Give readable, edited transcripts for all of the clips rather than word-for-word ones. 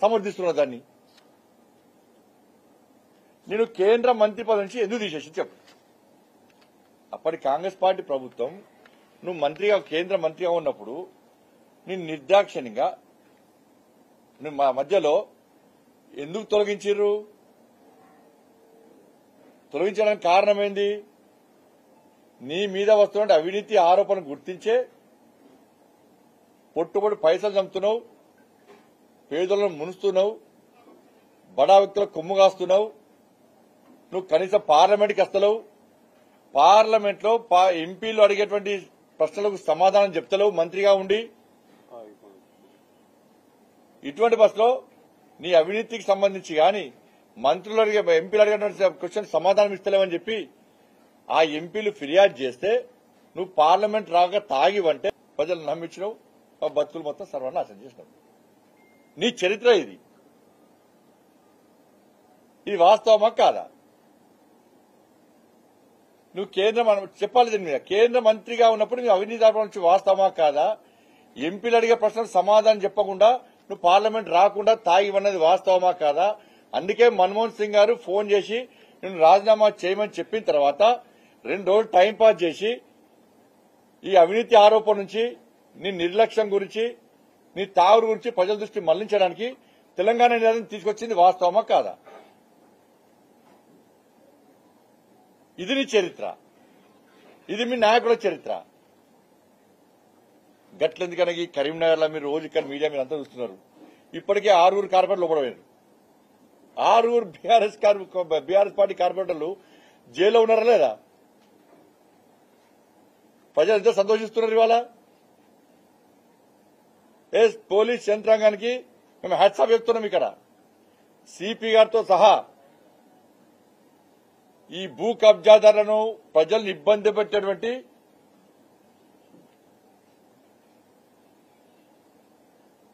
సమర్థిస్తున్నా దాన్ని. నేను కేంద్ర మంత్రి పదవి నుంచి ఎందుకు తీసేసి చెప్పు. అప్పటి కాంగ్రెస్ పార్టీ ప్రభుత్వం నువ్వు మంత్రిగా కేంద్ర మంత్రిగా ఉన్నప్పుడు నేను నిర్దాక్షిణ్యంగా నువ్వు మా మధ్యలో ఎందుకు తొలగించారు? తొలగించడానికి కారణం ఏంది? నీ మీద వస్తున్న అవినీతి ఆరోపణలు గుర్తించే పొట్టుబడి పైసలు చంపుతున్నావు, పేదలను మునుస్తున్నావు, బడా వ్యక్తులకు కొమ్ము కాస్తున్నావు. నువ్వు కనీసం పార్లమెంట్కి వస్తలేవు, పార్లమెంట్ లో ఎంపీలు అడిగేటువంటి ప్రశ్నలకు సమాధానం చెప్తలేవు మంత్రిగా ఉండి. ఇటువంటి బస్సులో నీ అవినీతికి సంబంధించి గాని మంత్రులు అడిగే ఎంపీలు అడిగేటువంటి క్వశ్చన్ సమాధానం ఇస్తలేవని చెప్పి ఆ ఎంపీలు ఫిర్యాదు చేస్తే నువ్వు పార్లమెంట్ రాగా తాగివంటే ప్రజలు నమ్మించినావు, బతుకులు మొత్తం సర్వనాశనం చేసినావు. నీ చరిత్ర ఇది. ఇది వాస్తవమా కాదా? నువ్వు చెప్పాలి దీని మీద. కేంద్ర మంత్రిగా ఉన్నప్పుడు నువ్వు అవినీతి ఆరోపణ నుంచి వాస్తవమా కాదా? ఎంపీలు అడిగే ప్రశ్నలకు సమాధానం చెప్పకుండా నువ్వు పార్లమెంట్ రాకుండా తాగివన్నది వాస్తవమా కాదా? అందుకే మన్మోహన్ సింగ్ గారు ఫోన్ చేసి నేను రాజీనామా చేయమని చెప్పిన తర్వాత 2 రోజులు టైంపాస్ చేసి ఈ అవినీతి ఆరోపణ నుంచి, నీ నిర్లక్ష్యం గురించి, నీ తాగుడు గురించి ప్రజల దృష్టి మళ్లించడానికి తెలంగాణ నినాదం తీసుకొచ్చింది వాస్తవమా కాదా? ఇది నీ చరిత్ర, ఇది మీ నాయకుల చరిత్ర. గట్లెందుకనే ఈ కరీంనగర్ లో మీరు రోజు ఇక్కడ మీడియా మీరు అంతా చూస్తున్నారు. ఇప్పటికే 6 కార్పొరేటర్లు లోపడపోయారు. 6 బీఆర్ఎస్ పార్టీ కార్పొరేటర్లు జైల్లో ఉన్నారా లేదా? ప్రజలు ఎంతో సంతోషిస్తున్నారు ఇవాళ. పోలీస్ యంత్రాంగానికి మేము హ్యాట్సాప్ చెప్తున్నాం. ఇక్కడ సిపి గారితో సహా ఈ భూ కబ్జాదారులను ప్రజలను ఇబ్బంది పెట్టేటువంటి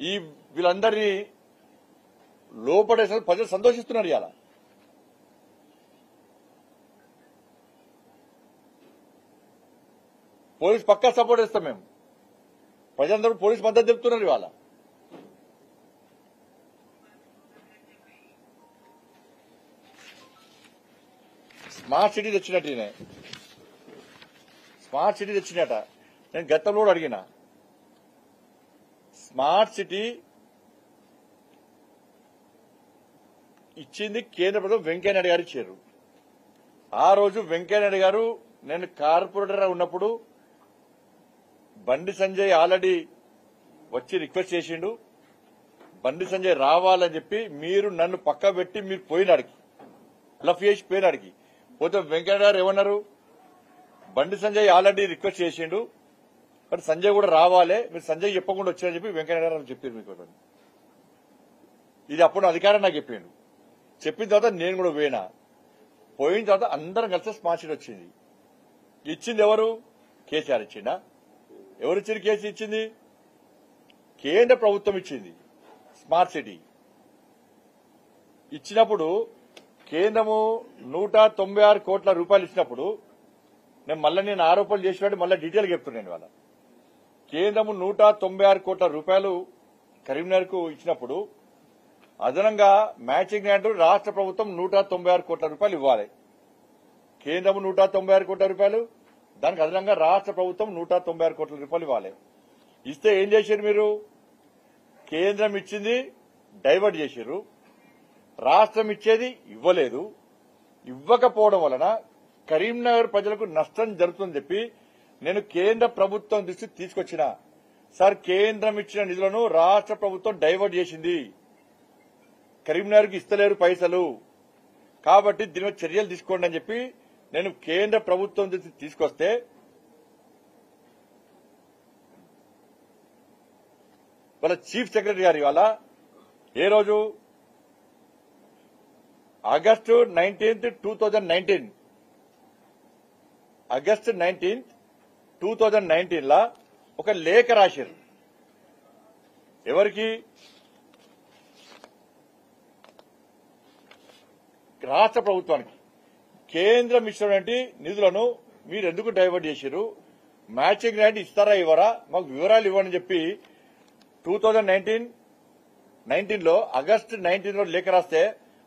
ఈ వీళ్ళందరినీ లోపడేసిన ప్రజలు సంతోషిస్తున్నారు. ఇవాళ పోలీస్ పక్కా సపోర్ట్ ఇస్తాం మేము. ప్రజలందరూ పోలీస్ మద్దతు చెప్తున్నారు. ఇవాళ స్మార్ట్ సిటీ తెచ్చినట్టు స్మార్ట్ సిటీ తెచ్చినట నేను గతంలో కూడా అడిగిన. స్మార్ట్ సిటీ ఇచ్చింది కేంద్ర ప్రభుత్వం, వెంకయ్యనాయుడు గారు ఇచ్చారు. ఆ రోజు వెంకయ్యనాయుడు గారు నేను కార్పొరేటర్ ఉన్నప్పుడు బండి సంజయ్ ఆల్రెడీ వచ్చి రిక్వెస్ట్ చేసిండు. బండి సంజయ్ రావాలని చెప్పి మీరు నన్ను పక్క పెట్టి మీరు పోయినాడికి లఫ్ చేసి పోయినాడికి పోతే వెంకయ్య గారు ఏమన్నారు? బండి సంజయ్ ఆల్రెడీ రిక్వెస్ట్ చేసిండు, బట్ సంజయ్ కూడా రావాలి, మీరు సంజయ్ చెప్పకుండా వచ్చారని చెప్పి వెంకయ్య గారు చెప్పారు మీకు. ఇది అప్పుడు అధికారం నాకు చెప్పిండు. చెప్పిన తర్వాత నేను కూడా పోయిన తర్వాత అందరం కలిసి స్మార్ట్ సిటీ వచ్చింది. ఇచ్చింది ఎవరు? కేసీఆర్ ఇచ్చిండా? ఎవరిచ్చింది? కేసీ ఇచ్చింది? కేంద్ర ప్రభుత్వం ఇచ్చింది. స్మార్ట్ సిటీ ఇచ్చినప్పుడు కేంద్రము 196 కోట్ల రూపాయలు ఇచ్చినప్పుడు నేను ఆరోపణలు చేసినట్టు మళ్ళీ డీటెయిల్ చెప్తున్నాను. వాళ్ళ కేంద్రము 196 కోట్ల రూపాయలు కరీంనగర్ కు ఇచ్చినప్పుడు అదనంగా మ్యాచింగ్ గ్రాంట్ రాష్ట్ర ప్రభుత్వం 196 కోట్ల రూపాయలు ఇవ్వాలి. కేంద్రము 196 కోట్ల రూపాయలు, దానికి అదనంగా రాష్ట్ర ప్రభుత్వం 196 కోట్ల రూపాయలు ఇవ్వాలి. ఇస్తే ఏం చేశారు మీరు? కేంద్రం ఇచ్చింది డైవర్ట్ చేశారు, రాష్ట్రం ఇచ్చేది ఇవ్వలేదు. ఇవ్వకపోవడం వలన కరీంనగర్ ప్రజలకు నష్టం జరుగుతుందని చెప్పి నేను కేంద్ర ప్రభుత్వం దృష్టి తీసుకొచ్చిన. సార్, కేంద్రం ఇచ్చిన నిధులను రాష్ట్ర ప్రభుత్వం డైవర్ట్ చేసింది, కరీంనగర్కి ఇస్తలేరు పైసలు, కాబట్టి దీని మీద చర్యలు తీసుకోండి అని చెప్పి నేను కేంద్ర ప్రభుత్వం దృష్టి తీసుకొస్తే వాళ్ళ చీఫ్ సెక్రటరీ గారు ఇవాళ ఏ రోజు ఆగస్టు 19, 2019 ఆగస్టు 19, 2019 లా ఒక లేఖ రాశారు. ఎవరికి? రాష్ట్ర ప్రభుత్వానికి. కేంద్రం ఇచ్చినటువంటి నిధులను మీరు ఎందుకు డైవర్ట్ చేశారు, మ్యాచింగ్ గ్రాంట్ ఇస్తారా ఇవ్వరా, మాకు వివరాలు ఇవ్వని చెప్పి 2019 19లో ఆగస్టు 19లో లేఖ రాస్తే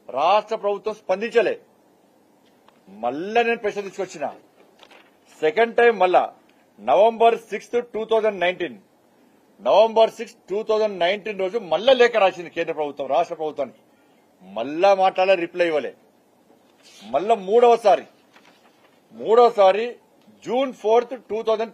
రాష్ట్ర ప్రభుత్వం స్పందించలే. మళ్ళా నేను ప్రశ్న తీసుకొచ్చిన. సెకండ్ టైం మళ్ళా నవంబర్ 6, 2019 నవంబర్ 6, 2019 రోజు మళ్ళా లేఖ రాసింది కేంద్ర ప్రభుత్వం రాష్ట్ర ప్రభుత్వానికి. మళ్ళా మాట్లాడే రిప్లై ఇవ్వలే. మళ్ళా మూడవసారి జూన్ 4, 2020